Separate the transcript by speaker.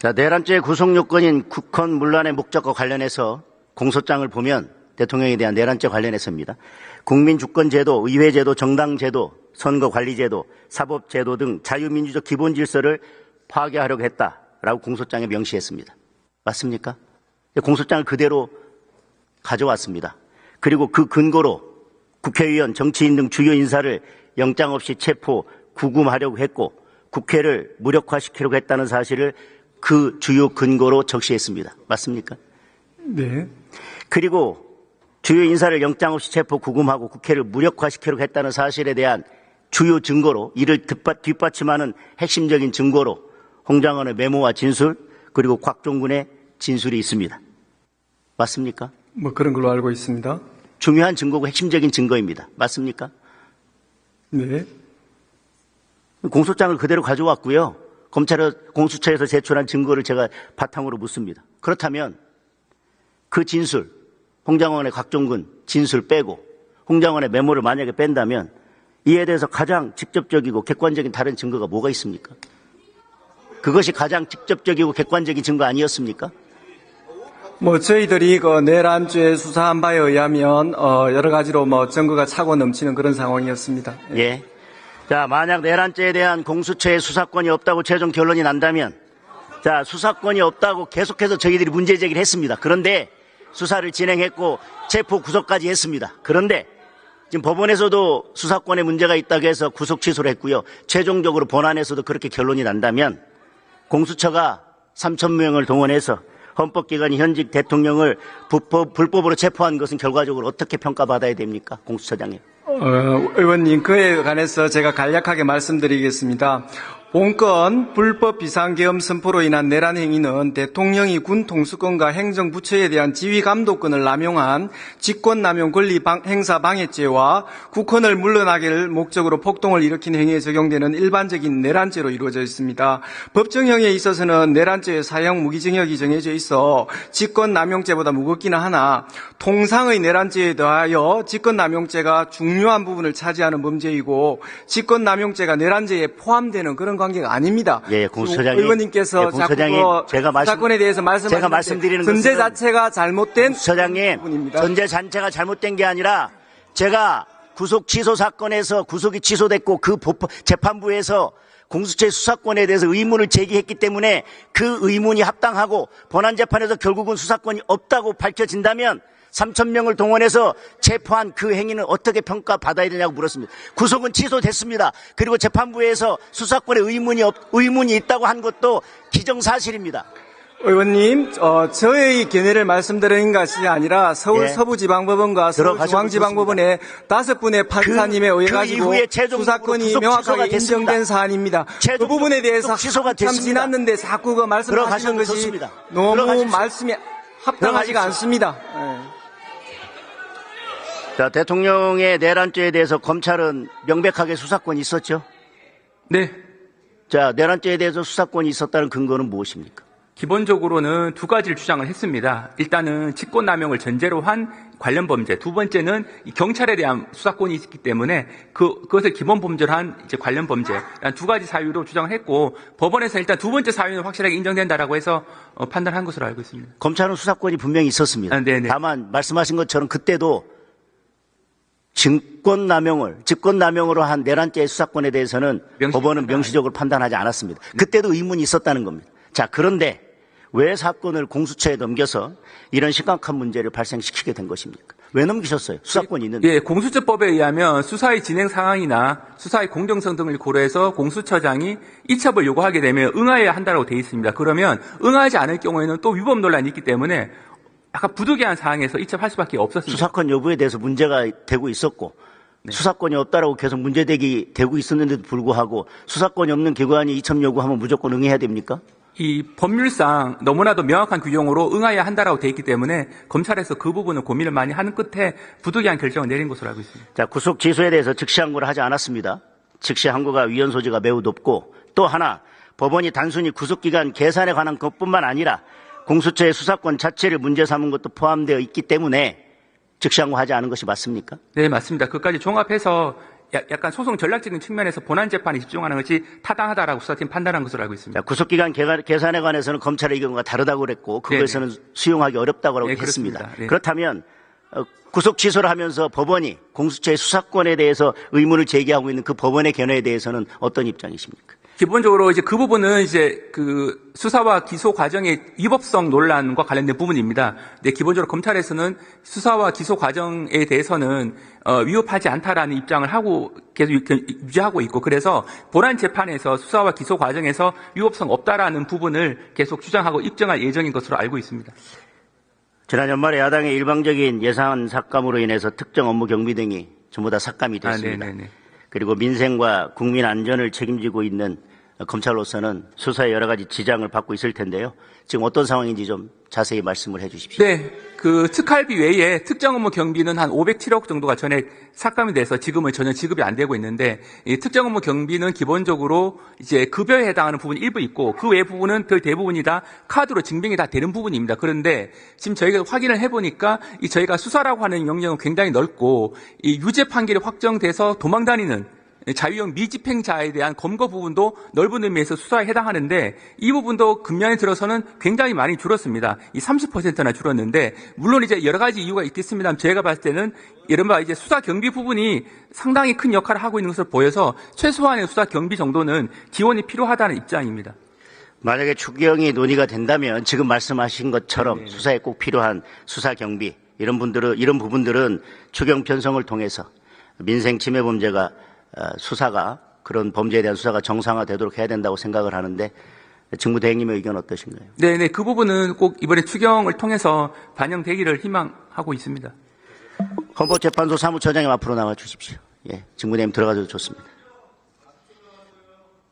Speaker 1: 자, 내란죄의 구속 요건인 국헌 문란의 목적과 관련해서 공소장을 보면 대통령에 대한 내란죄 관련해서입니다. 국민주권제도, 의회제도, 정당제도, 선거관리제도, 사법제도 등 자유민주적 기본질서를 파괴하려고 했다라고 공소장에 명시했습니다. 맞습니까? 공소장을 그대로 가져왔습니다. 그리고 그 근거로 국회의원, 정치인 등 주요 인사를 영장 없이 체포, 구금하려고 했고 국회를 무력화시키려고 했다는 사실을 그 주요 근거로 적시했습니다. 맞습니까?
Speaker 2: 네.
Speaker 1: 그리고 주요 인사를 영장 없이 체포, 구금하고 국회를 무력화시키려고 했다는 사실에 대한 주요 증거로 이를 뒷받침하는 핵심적인 증거로 홍장원의 메모와 진술 그리고 곽종군의 진술이 있습니다. 맞습니까?
Speaker 2: 뭐 그런 걸로 알고 있습니다.
Speaker 1: 중요한 증거고 핵심적인 증거입니다. 맞습니까?
Speaker 2: 네.
Speaker 1: 공소장을 그대로 가져왔고요. 공수처에서 제출한 증거를 제가 바탕으로 묻습니다. 그렇다면 그 진술, 홍장원의 곽종군 진술 빼고 홍장원의 메모를 만약에 뺀다면 이에 대해서 가장 직접적이고 객관적인 다른 증거가 뭐가 있습니까? 그것이 가장 직접적이고 객관적인 증거 아니었습니까?
Speaker 2: 뭐 저희들이 그 내란죄 수사한 바에 의하면 여러 가지로 뭐 증거가 차고 넘치는 그런 상황이었습니다.
Speaker 1: 예. 자, 만약 내란죄에 대한 공수처의 수사권이 없다고 최종 결론이 난다면, 자, 수사권이 없다고 계속해서 저희들이 문제 제기를 했습니다. 그런데 수사를 진행했고 체포 구속까지 했습니다. 그런데 지금 법원에서도 수사권에 문제가 있다고 해서 구속 취소를 했고요. 최종적으로 본안에서도 그렇게 결론이 난다면 공수처가 3,000명을 동원해서 헌법기관이 현직 대통령을 불법으로 체포한 것은 결과적으로 어떻게 평가받아야 됩니까? 공수처장님.
Speaker 2: 의원님, 그에 관해서 제가 간략하게 말씀드리겠습니다. 본건 불법 비상계엄 선포로 인한 내란 행위는 대통령이 군 통수권과 행정부처에 대한 지휘감독권을 남용한 직권남용 권리 행사 방해죄와 국헌을 물러나게 할 목적으로 폭동을 일으킨 행위에 적용되는 일반적인 내란죄로 이루어져 있습니다. 법정형에 있어서는 내란죄의 사형 무기징역이 정해져 있어 직권남용죄보다 무겁기는 하나 통상의 내란죄에 더하여 직권남용죄가 중요한 부분을 차지하는 범죄이고 직권남용죄가 내란죄에 포함되는 그런 관계가 아닙니다.
Speaker 1: 예, 공수처장님.
Speaker 2: 의원님께서
Speaker 1: 공수처장님,
Speaker 2: 자꾸 사건에 대해서 말씀하시는데 전제 자체가 잘못된
Speaker 1: 공수처장님,
Speaker 2: 부분입니다.
Speaker 1: 전제 자체가 잘못된 게 아니라 제가 구속 취소 사건에서 구속이 취소됐고 그 재판부에서 공수처의 수사권에 대해서 의문을 제기했기 때문에 그 의문이 합당하고 본안재판에서 결국은 수사권이 없다고 밝혀진다면 3,000명을 동원해서 체포한 그 행위는 어떻게 평가받아야 되냐고 물었습니다. 구속은 취소됐습니다. 그리고 재판부에서 수사권에 의문이 있다고 한 것도 기정사실입니다.
Speaker 2: 의원님, 저의 견해를 말씀드리는 것이 아니라 서울 서부지방법원과 서울중앙지방법원의 5분의 판사님에 의해 가지고 수사권이 명확하게 인정된 사안입니다. 그 부분에 대해서 참 지났는데 자꾸 그 말씀하시는 것이 좋습니다. 너무 말씀이 합당하지가 않습니다. 네.
Speaker 1: 자, 대통령의 내란죄에 대해서 검찰은 명백하게 수사권이 있었죠?
Speaker 3: 네.
Speaker 1: 자, 내란죄에 대해서 수사권이 있었다는 근거는 무엇입니까?
Speaker 3: 기본적으로는 두 가지를 주장을 했습니다. 일단은 직권남용을 전제로 한 관련 범죄. 두 번째는 경찰에 대한 수사권이 있기 때문에 그것을 기본 범죄로 한 이제 관련 범죄. 두 가지 사유로 주장을 했고 법원에서 일단 두 번째 사유는 확실하게 인정된다라고 해서 판단한 것으로 알고 있습니다.
Speaker 1: 검찰은 수사권이 분명히 있었습니다.
Speaker 3: 네네.
Speaker 1: 다만 말씀하신 것처럼 그때도 직권남용으로 한 내란죄의 수사권에 대해서는 법원은 명시적으로 판단하지 않았습니다. 그때도 의문이 있었다는 겁니다. 자, 그런데 왜 사건을 공수처에 넘겨서 이런 심각한 문제를 발생시키게 된 것입니까? 왜 넘기셨어요? 수사권이 있는데.
Speaker 3: 예, 공수처법에 의하면 수사의 진행 상황이나 수사의 공정성 등을 고려해서 공수처장이 이첩을 요구하게 되면 응하여야 한다고 되어 있습니다. 그러면 응하지 않을 경우에는 또 위법 논란이 있기 때문에 약간 부득이한 상황에서 이첩할 수밖에 없었습니다.
Speaker 1: 수사권 여부에 대해서 문제가 되고 있었고 네. 수사권이 없다라고 계속 문제되고 있었는데도 불구하고 수사권이 없는 기관이 이첩 요구하면 무조건 응해야 됩니까?
Speaker 3: 이 법률상 너무나도 명확한 규정으로 응하여야 한다라고 되어 있기 때문에 검찰에서 그 부분을 고민을 많이 하는 끝에 부득이한 결정을 내린 것으로 알고 있습니다.
Speaker 1: 자, 구속 취소에 대해서 즉시 항고를 하지 않았습니다. 즉시 항고가 위헌 소지가 매우 높고 또 하나 법원이 단순히 구속기간 계산에 관한 것뿐만 아니라 공수처의 수사권 자체를 문제 삼은 것도 포함되어 있기 때문에 즉시 항고하지 않은 것이 맞습니까?
Speaker 3: 네, 맞습니다. 그것까지 종합해서 약간 소송 전략적인 측면에서 본안 재판에 집중하는 것이 타당하다라고 수사팀 판단한 것으로 알고 있습니다.
Speaker 1: 자, 구속기간 계산에 관해서는 검찰의 의견과 다르다고 그랬고 그것에는 수용하기 어렵다고
Speaker 3: 네,
Speaker 1: 했습니다.
Speaker 3: 그렇습니다. 네.
Speaker 1: 그렇다면 구속 취소를 하면서 법원이 공수처의 수사권에 대해서 의문을 제기하고 있는 그 법원의 견해에 대해서는 어떤 입장이십니까?
Speaker 3: 기본적으로 이제 그 부분은 이제 그 수사와 기소 과정의 위법성 논란과 관련된 부분입니다. 근데 기본적으로 검찰에서는 수사와 기소 과정에 대해서는 위법하지 않다라는 입장을 하고 계속 유지하고 있고, 그래서 본안 재판에서 수사와 기소 과정에서 위법성 없다라는 부분을 계속 주장하고 입증할 예정인 것으로 알고 있습니다.
Speaker 1: 지난 연말에 야당의 일방적인 예산 삭감으로 인해서 특정 업무 경비 등이 전부 다 삭감이 됐습니다.
Speaker 3: 네네네.
Speaker 1: 그리고 민생과 국민 안전을 책임지고 있는 검찰로서는 수사에 여러 가지 지장을 받고 있을 텐데요. 지금 어떤 상황인지 좀 자세히 말씀을 해 주십시오.
Speaker 3: 네, 그 특할비 외에 특정 업무 경비는 한 507억 정도가 전에 삭감이 돼서 지금은 전혀 지급이 안 되고 있는데, 이 특정 업무 경비는 기본적으로 이제 급여에 해당하는 부분이 일부 있고 그 외 부분은 거의 대부분이 다 카드로 증빙이 다 되는 부분입니다. 그런데 지금 저희가 확인을 해보니까 이 저희가 수사라고 하는 영역은 굉장히 넓고, 이 유죄 판결이 확정돼서 도망다니는 자유형 미집행자에 대한 검거 부분도 넓은 의미에서 수사에 해당하는데, 이 부분도 금년에 들어서는 굉장히 많이 줄었습니다. 이 30%나 줄었는데, 물론 이제 여러 가지 이유가 있겠습니다만 제가 봤을 때는 이른바 이제 수사 경비 부분이 상당히 큰 역할을 하고 있는 것으로 보여서 최소한의 수사 경비 정도는 지원이 필요하다는 입장입니다.
Speaker 1: 만약에 추경이 논의가 된다면 지금 말씀하신 것처럼 수사에 꼭 필요한 수사 경비 이런 부분들은 추경 편성을 통해서 민생 침해 범죄가 수사가 그런 범죄에 대한 수사가 정상화되도록 해야 된다고 생각을 하는데 직무대행님의 의견 어떠신가요?
Speaker 3: 네, 그 부분은 꼭 이번에 추경을 통해서 반영되기를 희망하고 있습니다.
Speaker 1: 헌법재판소 사무처장님 앞으로 나와 주십시오. 예, 직무대행 들어가셔도 좋습니다.